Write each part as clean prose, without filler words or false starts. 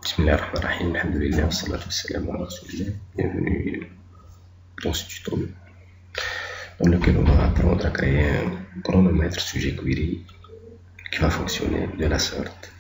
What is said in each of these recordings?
Bismillahirrahmanirrahim, alhamdulillah, wassalatu wassalamu ala rasulillah. Bienvenue dans ce tuto dans lequel on va apprendre à créer un chronomètre sujet query qui va fonctionner de la sorte.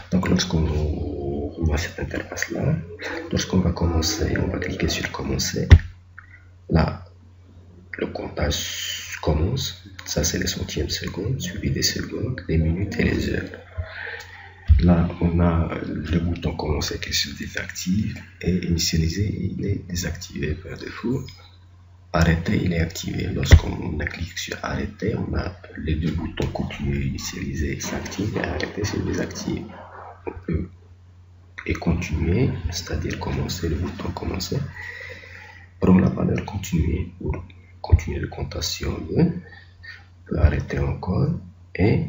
Donc lorsqu'on voit cette interface là, lorsqu'on va commencer, on va cliquer sur commencer. Là, le comptage commence, ça c'est les centièmes secondes, suivi des secondes, les minutes et les heures. Là, on a le bouton commencer qui se désactive et initialiser, il est désactivé par défaut. Arrêter, il est activé. Lorsqu'on clique sur arrêter, on a les deux boutons continuer, initialiser, s'active et arrêter, c'est désactivé. On peut et continuer, c'est-à-dire commencer, le bouton commencer, prendre la valeur continuer pour continuer le comptage si on veut. On peut arrêter encore et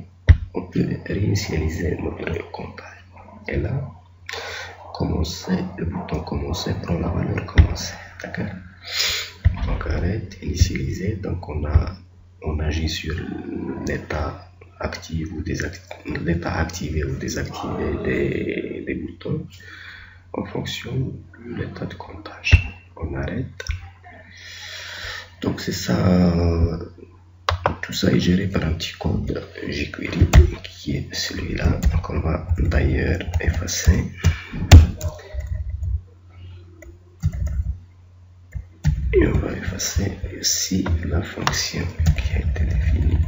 on peut réinitialiser notre comptage. Et là, commencer, le bouton commencer prend la valeur commencer. D'accord? Donc arrête, initialiser. Donc on agit sur l'état actif ou désactivé, l'état activé ou désactivé des boutons en fonction de l'état de comptage. On arrête. Donc c'est ça. Tout ça est géré par un petit code jQuery qui est celui-là, qu'on va d'ailleurs effacer. Et on va effacer aussi la fonction qui a été définie.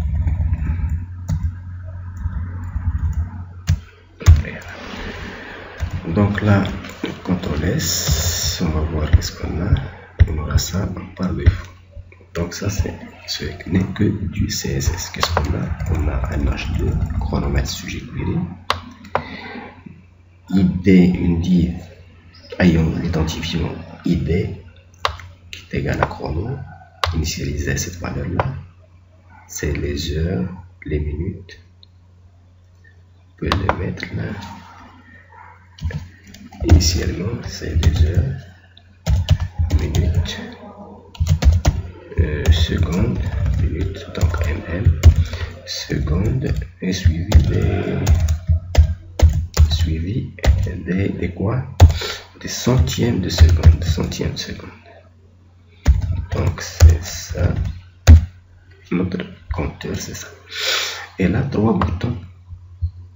Donc là, quand on laisse, on va voir qu'est-ce qu'on a. On aura ça par défaut. Donc ça c'est ce n'est que du CSS. Qu'est-ce qu'on a? On a un H2, chronomètre sujet query, ID, une div, ayant l'identifiant ID qui est égal à chrono, initialiser cette valeur là, c'est les heures, les minutes, on peut les mettre là, initialement c'est les heures, minutes, secondes, minutes, donc mm, secondes, et suivi des quoi? Des centièmes de seconde, centièmes de seconde. Donc c'est ça, notre compteur c'est ça. Et là, trois boutons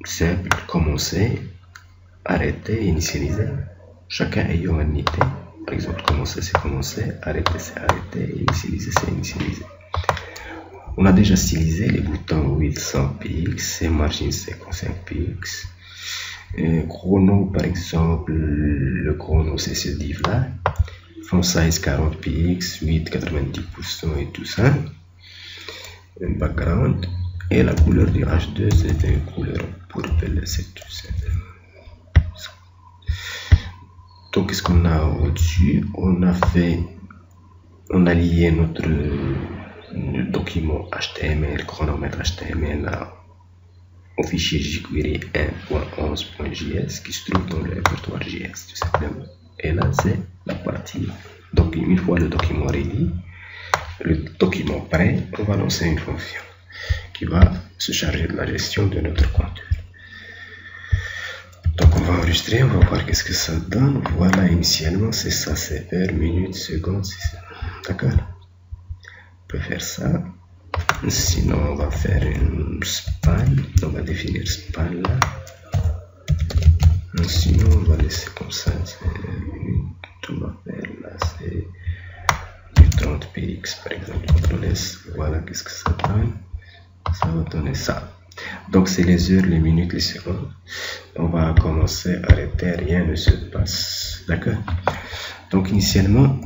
simples, commencer, arrêter, initialiser, chacun ayant un unité. Par exemple, commencer c'est commencer, arrêter c'est arrêter, initialiser c'est initialiser. On a déjà stylisé les boutons width 100 px et margin 55 px. Chrono par exemple, le chrono c'est ce div là. Font size 40 px, width 90% et tout ça. Un background et la couleur du H2 c'est une couleur purple, c'est tout simplement. Donc qu'est-ce qu'on a au-dessus? On a lié notre document HTML, chronomètre HTML au fichier jQuery 1.11.js qui se trouve dans le répertoire JS tout simplement. Et là c'est la partie. Donc une fois le document ready, le document prêt, on va lancer une fonction qui va se charger de la gestion de notre compteur. Donc on va enregistrer, on va voir qu'est-ce que ça donne. Voilà, initialement c'est ça, c'est heure, minute, seconde, c'est ça. D'accord? On peut faire ça. Sinon on va faire une span, on va définir span là. Sinon on va laisser comme ça, c'est minute, on va faire là, c'est du 30 px par exemple. Quand on laisse, voilà qu'est-ce que ça donne. Ça va donner ça. Donc c'est les heures, les minutes, les secondes. On va commencer, arrêter, rien ne se passe. D'accord? Donc initialement,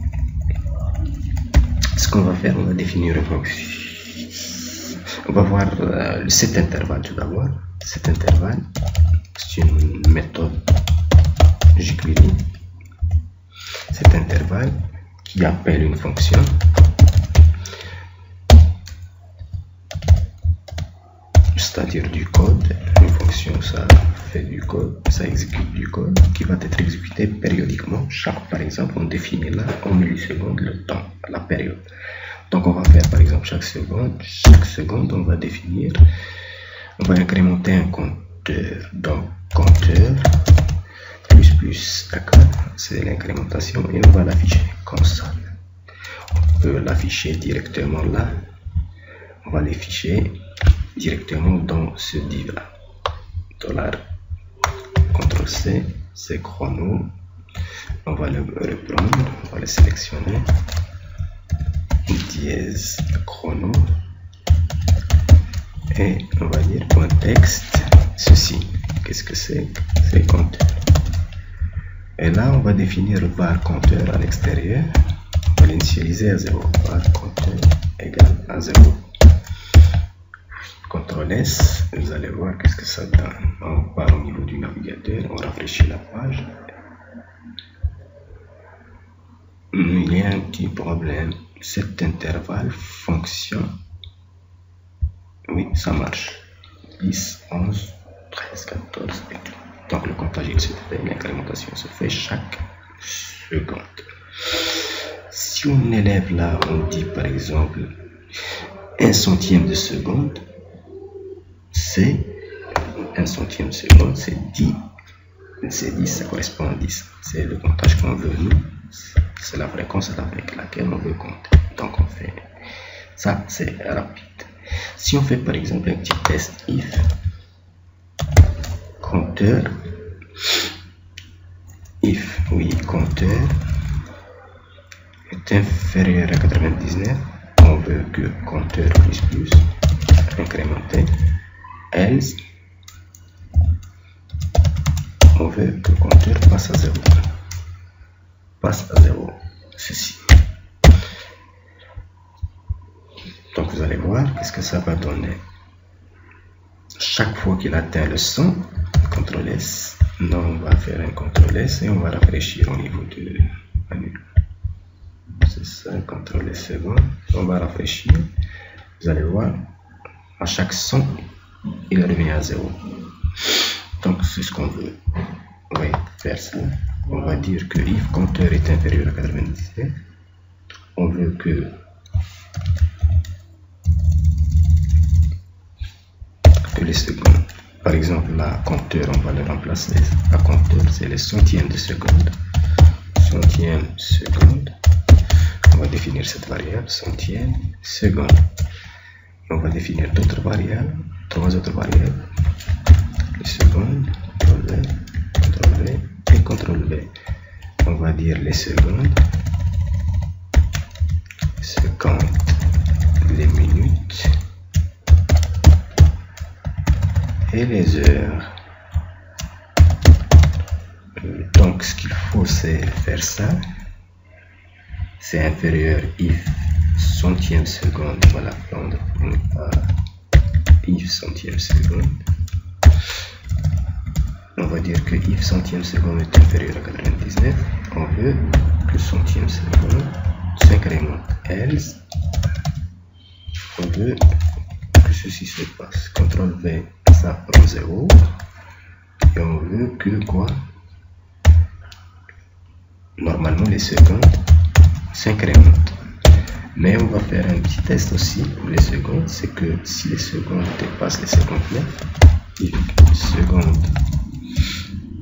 ce qu'on va faire, on va définir une fonction. On va voir cet intervalle tout d'abord. Cet intervalle, c'est une méthode jQuery. Cet intervalle qui appelle une fonction. C'est-à-dire du code, une fonction ça fait du code, ça exécute du code qui va être exécuté périodiquement. Par exemple, on définit là en millisecondes le temps, la période. Donc on va faire par exemple chaque seconde on va définir, on va incrémenter un compteur. Donc compteur plus c'est l'incrémentation, et on va l'afficher comme ça. On peut l'afficher directement là. On va l'afficher directement dans ce div là. $CTRL-C, c'est chrono. On va le reprendre, on va le sélectionner. Dièse chrono. Et on va dire .text ceci. Qu'est-ce que c'est? C'est compteur. Et là, on va définir var compteur à l'extérieur. On va l'initialiser à 0. Var compteur égale à 0. CTRL S, vous allez voir qu'est-ce que ça donne. On part au niveau du navigateur, on rafraîchit la page. Il y a un petit problème. Cet intervalle fonctionne. Oui, ça marche. 10, 11, 13, 14 et tout. Donc le comptage il se fait, l'incrémentation se fait chaque seconde. Si on élève là, on dit par exemple 1 centième de seconde, c'est 1 centième de seconde, c'est 10. C'est 10, ça correspond à 10. C'est le comptage qu'on veut nous. C'est la fréquence avec laquelle on veut compter. Donc on fait ça, c'est rapide. Si on fait par exemple un petit test if compteur, if oui compteur est inférieur à 99, on veut que compteur plus incrémenté, else on veut que compteur passe à 0. Passe à 0, ceci. Donc vous allez voir qu'est-ce que ça va donner. Chaque fois qu'il atteint le 100, CTRL S, non, on va faire un CTRL S et on va rafraîchir au niveau de menu. C'est ça, CTRL S, c'est bon. On va rafraîchir. Vous allez voir, à chaque 100, il revient à 0. Donc c'est ce qu'on veut. On va faire ça. On va dire que if compteur est inférieur à 97, on veut que les secondes, par exemple la compteur, on va le remplacer. La compteur c'est les centièmes de seconde. Centième seconde. On va définir cette variable centième seconde. Et on va définir d'autres variables, 3 autres variables. Les secondes, CTRL V et CTRL V. On va dire les secondes, les minutes et les heures. Donc ce qu'il faut c'est faire ça. C'est inférieur if centième seconde, on va la prendre par if centième seconde. On va dire que if centième seconde est inférieur à 99. On veut que centième seconde s'incrémente. Else, on veut que ceci se passe. CTRL V, ça prend 0. Et on veut que quoi? Normalement les secondes s'incrémentent. Mais on va faire un petit test aussi pour les secondes. C'est que si les secondes dépassent les 59, if seconde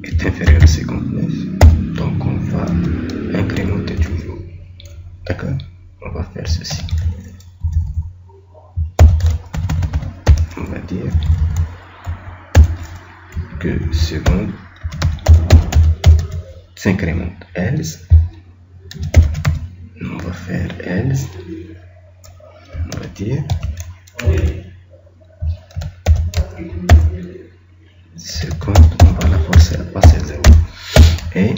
est inférieur à 59, donc on va incrémenter toujours. D'accord? On va faire ceci. On va dire que seconde s'incrémente. Else, on va faire else, on va dire seconde, on va la forcer à passer à 0. Et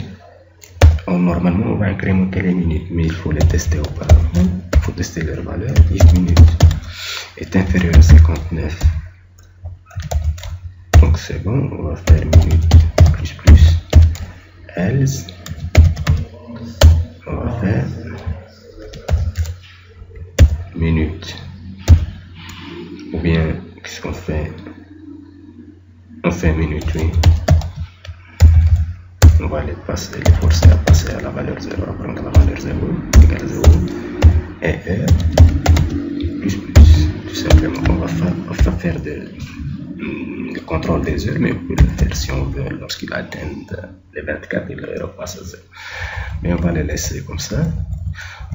normalement on va incrémenter les minutes, mais il faut les tester auparavant. Il faut tester leur valeur. If minute est inférieur à 59, donc c'est bon. On va faire minute plus else, on va faire minute, ou bien qu'est-ce qu'on fait? On fait minute, oui. On va les forcer à passer à la valeur 0, à prendre la valeur 0 égale 0 et heure plus tout simplement. On va faire le contrôle des heures, mais on peut le faire si on veut lorsqu'il atteint les 24, il repasse à 0. Mais on va les laisser comme ça.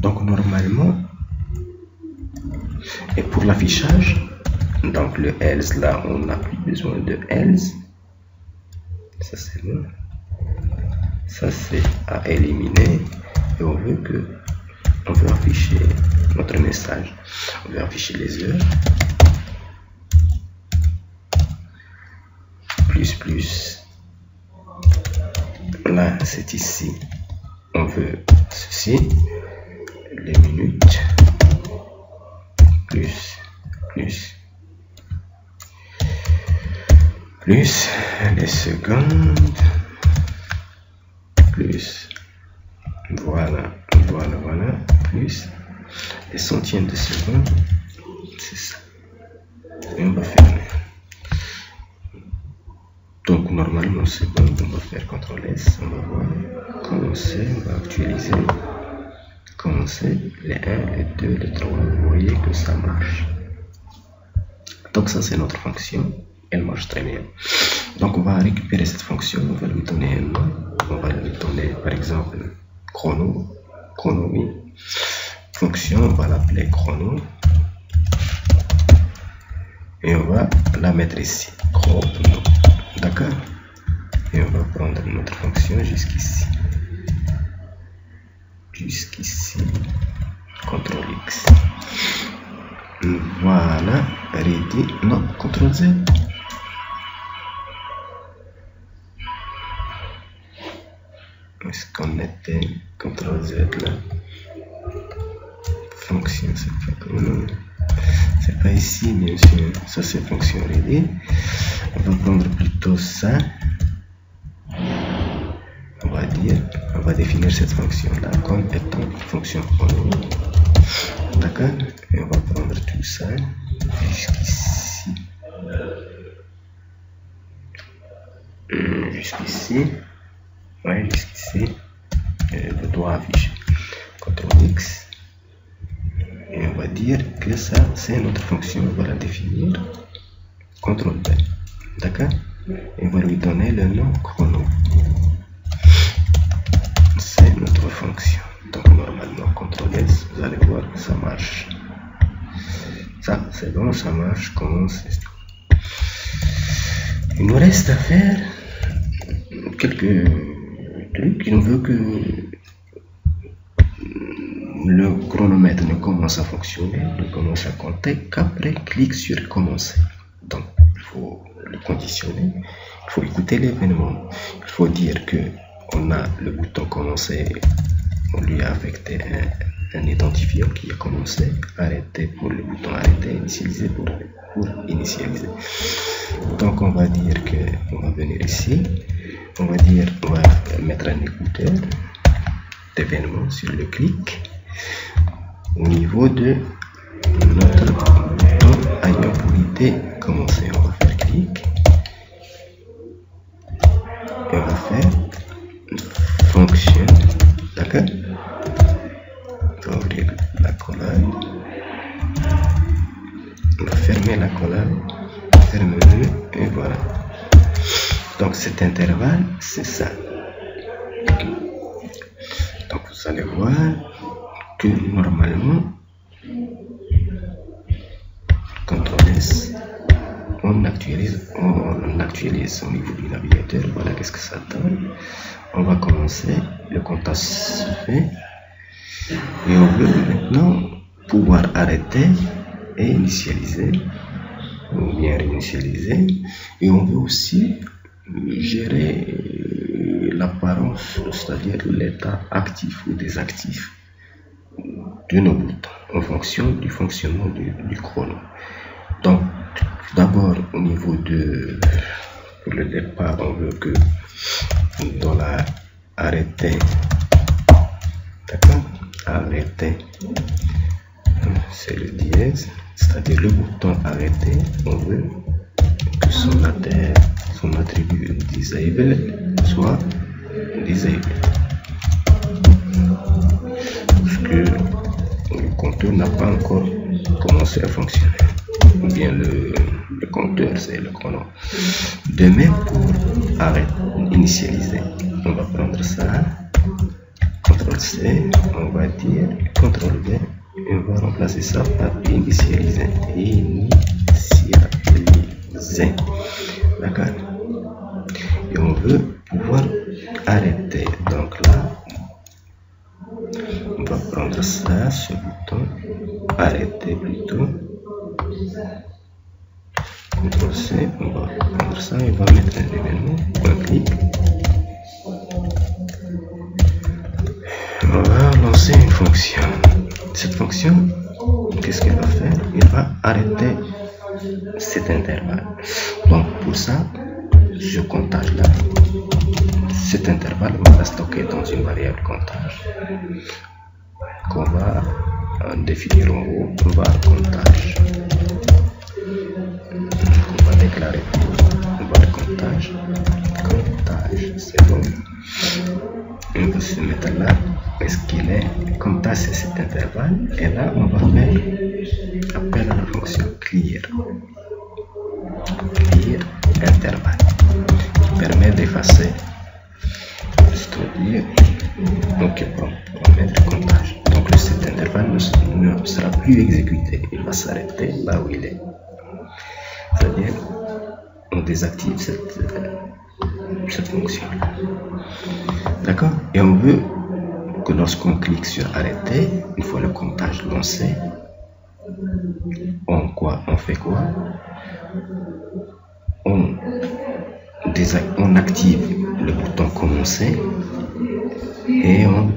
Donc normalement, et pour l'affichage, donc le else là, on n'a plus besoin de else. Ça c'est bon. Ça c'est à éliminer. Et on veut afficher notre message. On veut afficher les heures. Plus. Là c'est ici. On veut ceci. Les minutes. Plus les secondes, plus voilà, plus les centièmes de seconde, c'est ça. Et on va fermer. Donc normalement c'est bon, on va faire CTRL S, on va voir, commencer, on va actualiser, commencer les 1, les 2, les 3, vous voyez que ça marche. Donc ça c'est notre fonction, elle marche très bien. Donc on va récupérer cette fonction, on va lui donner un nom, on va lui donner par exemple chrono, oui. Fonction, on va l'appeler chrono, et on va la mettre ici, chrono, d'accord? Et on va prendre notre fonction jusqu'ici, CTRL X. Voilà, ready, non, CTRL Z. Est-ce qu'on était CTRL Z là? Fonction, c'est pas ici bien sûr, ça c'est fonction ready. On va prendre plutôt ça. On va définir cette fonction là comme étant fonction chrono. D'accord? Et on va prendre tout ça jusqu'ici. Ouais, jusqu'ici. Le doigt affiché. CTRL X. Et on va dire que ça, c'est notre fonction. On va la définir. CTRL B. D'accord? Et on va lui donner le nom chrono. C'est notre fonction. Donc normalement, CTRL S, vous allez voir que ça marche. Ça, c'est bon, ça marche. Commence. Il nous reste à faire quelques trucs. On veut que le chronomètre ne commence à fonctionner, ne commence à compter qu'après clic sur commencer. Donc il faut le conditionner, il faut écouter l'événement, il faut dire que on a le bouton commencer, on lui a affecté un identifiant qui a commencé, arrêter pour le bouton arrêter, initialiser pour initialiser. Donc on va dire que on va venir ici, on va mettre un écouteur d'événement sur le clic au niveau de notre bouton ayant pour idée commencer. On va faire clic et on va faire fonction, d'accord? On va ouvrir la collage, on va fermer la collage, fermer et voilà. Donc cet intervalle c'est ça. Donc vous allez voir que normalement CTRL S, on actualise au niveau du navigateur. Voilà qu'est-ce que ça donne. On va commencer, le comptage se fait et on veut maintenant pouvoir arrêter et initialiser ou bien réinitialiser, et on veut aussi gérer l'apparence, c'est-à-dire l'état actif ou désactif de nos boutons en fonction du fonctionnement du chrono. Donc d'abord au niveau de pour le départ, on veut que $ arrêter, d'accord, arrêter, c'est le dièse, c'est-à-dire le bouton arrêter, on veut que son attribut disable soit disable, parce que le compteur n'a pas encore commencé à fonctionner. ou bien le compteur, c'est le chrono. De même, pour arrêter, initialiser, on va prendre ça, CTRL C, on va dire CTRL V, et on va remplacer ça par initialiser. Initialiser. D'accord? Et on veut pouvoir arrêter. Donc là, on va prendre ça, ce bouton, arrêter plutôt. CTRL C, on va prendre ça et on va mettre un événement, un clic. On va lancer une fonction. Cette fonction, qu'est-ce qu'elle va faire? Elle va arrêter cet intervalle. Donc pour ça, ce comptage là, cet intervalle, on va stocker dans une variable comptage qu'on va définir en haut. On va comptage. On va déclarer. On va le comptage. Comptage, c'est bon. On va se mettre là. Est-ce qu'il est comptage, c'est cet intervalle. Et là, on va faire appel à la fonction clear. Clear intervalle. Qui permet d'effacer. C'est-à-dire, donc on va mettre comptage. Donc cet intervalle ne sera plus exécuté. Il va s'arrêter là où il est. C'est-à-dire, on désactive cette fonction. D'accord? Et on veut que lorsqu'on clique sur arrêter, une fois le comptage lancé, on fait quoi? On active le bouton commencer et on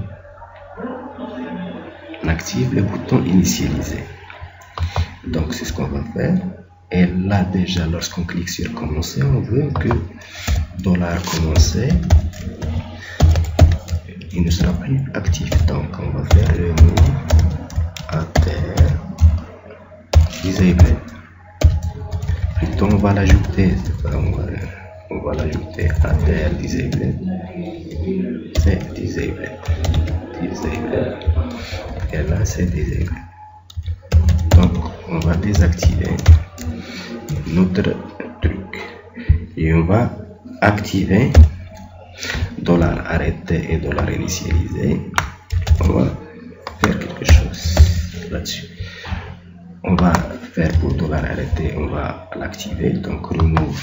active le bouton initialiser. Donc c'est ce qu'on va faire. Et là déjà, lorsqu'on clique sur commencer, on veut que $commencer, il ne sera plus actif. Donc on va faire le move alter disable. Plutôt on va l'ajouter, on va l'ajouter alter disable. C'est disable. Et là c'est disable. Donc on va désactiver notre truc et on va activer $arrêter et $initialiser. On va faire quelque chose là-dessus. On va faire pour $arrêter, on va l'activer. Donc remove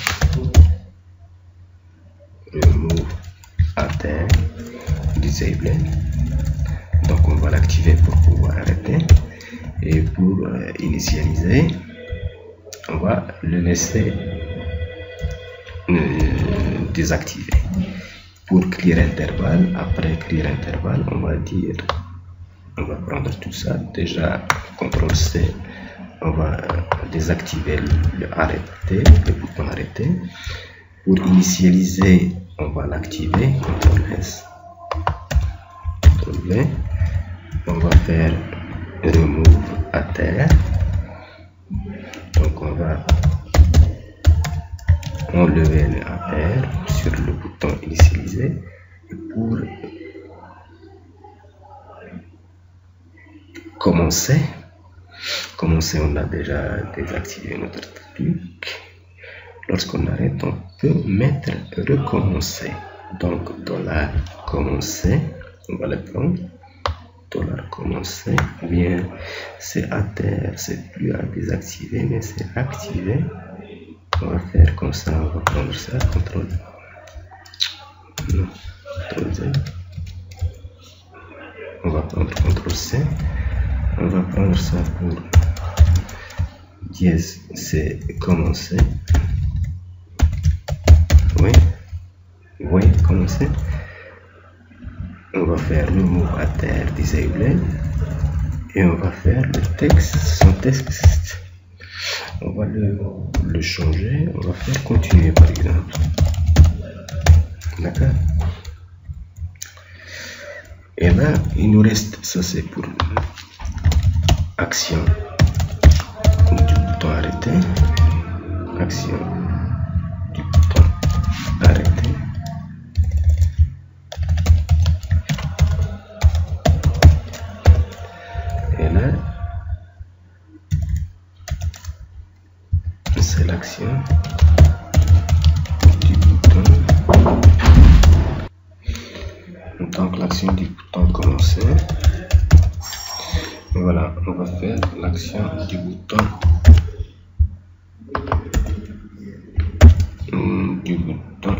alter disable. Donc on va l'activer pour pouvoir arrêter. Et pour initialiser, on va le laisser désactiver. Pour clear intervalle, après clear intervalle, on va dire, on va prendre tout ça. Déjà, CTRL C, on va désactiver le arrêter, le bouton arrêter. Pour initialiser, on va l'activer. CTRL S, CTRL V. On va faire remove alter. Donc on va enlever le alter sur le bouton initialiser. Et pour commencer, on a déjà désactivé notre truc. Lorsqu'on arrête, on peut mettre recommencer. Donc $commencer, on va le prendre. $commencer, ou bien c'est alter, c'est plus à désactiver, mais c'est activé. On va faire comme ça, on va prendre ça, CTRL Z. On va prendre CTRL C. On va prendre ça pour dièse, c'est commencer. Oui, commencer. On va faire le move alter disable et on va faire le texte, son texte. On va le changer, on va faire continuer par exemple. D'accord? Et là, il nous reste, ça c'est pour action du bouton arrêter. Action du bouton arrêter. Et là, l'action du bouton. Donc l'action du bouton commencer. Et voilà, on va faire l'action du bouton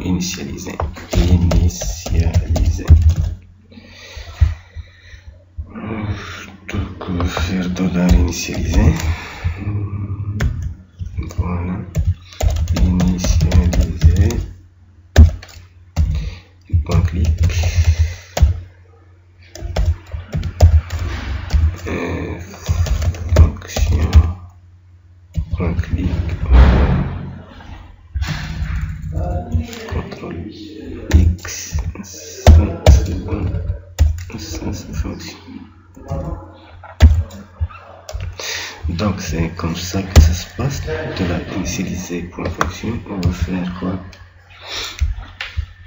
initialiser. Donc on va faire $initialiser. Voilà, initialiser. Point clic. Fonction. Point clic. CTRL X. Ça c'est bon. Ça fonctionne. Donc c'est comme ça que ça se passe. De la initialiser pour fonction, on va faire quoi?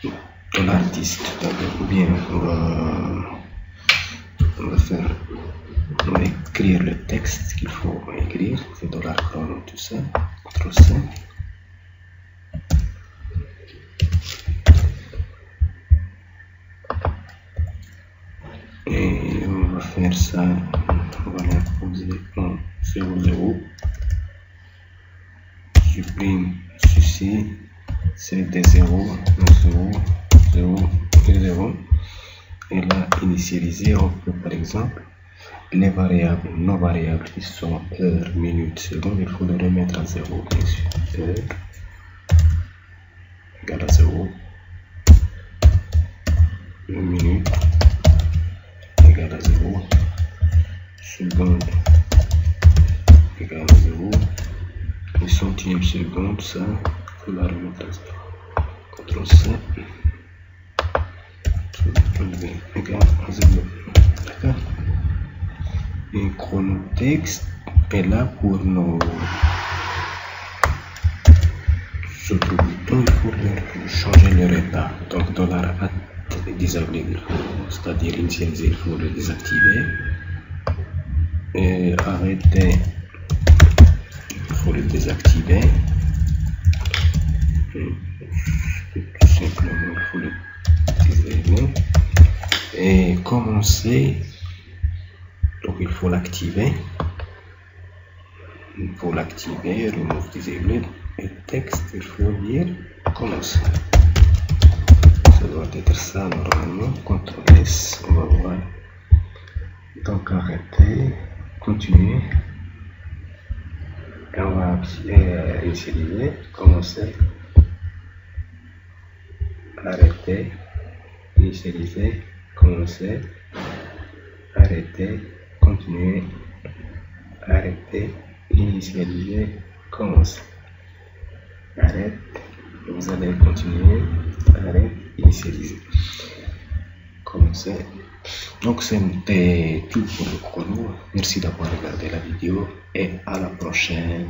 De l'artiste, ou bien on va écrire le texte qu'il faut écrire, c'est $chrono, tout ça, CTRL-C. Et on va faire ça, on va l'imposer en 00, supprime ceci, c'est des 0, 0, 0 et 0. Et là, initialiser, on peut par exemple les variables, nos variables qui sont heure, minute, seconde, il faut les remettre à 0, bien sûr. Heure égale à 0, minute égale à 0, seconde égale à 0, et centième seconde, ça, il faut la remettre à 0. CTRL-C, égale à 0. D'accord? Et chronotexte est là pour nos autres boutons, il faut changer leur état. Donc $at disable, c'est-à-dire initialiser, il faut le désactiver. Et arrêter, il faut le désactiver. Et tout simplement, il faut le désactiver. Et commencer, donc il faut l'activer. Pour l'activer, remove disable. Et texte, il faut dire commencer. Ça doit être ça normalement. CTRL-S, on va voir. Donc arrêter, continuer. Et on va initialiser, commencer, arrêter, initialiser, commencer, arrêter, continuer, arrêter, initialiser, commencer. Arrête, vous allez continuer, arrête, initialiser, commencer. Donc c'était tout pour le chrono. Merci d'avoir regardé la vidéo et à la prochaine.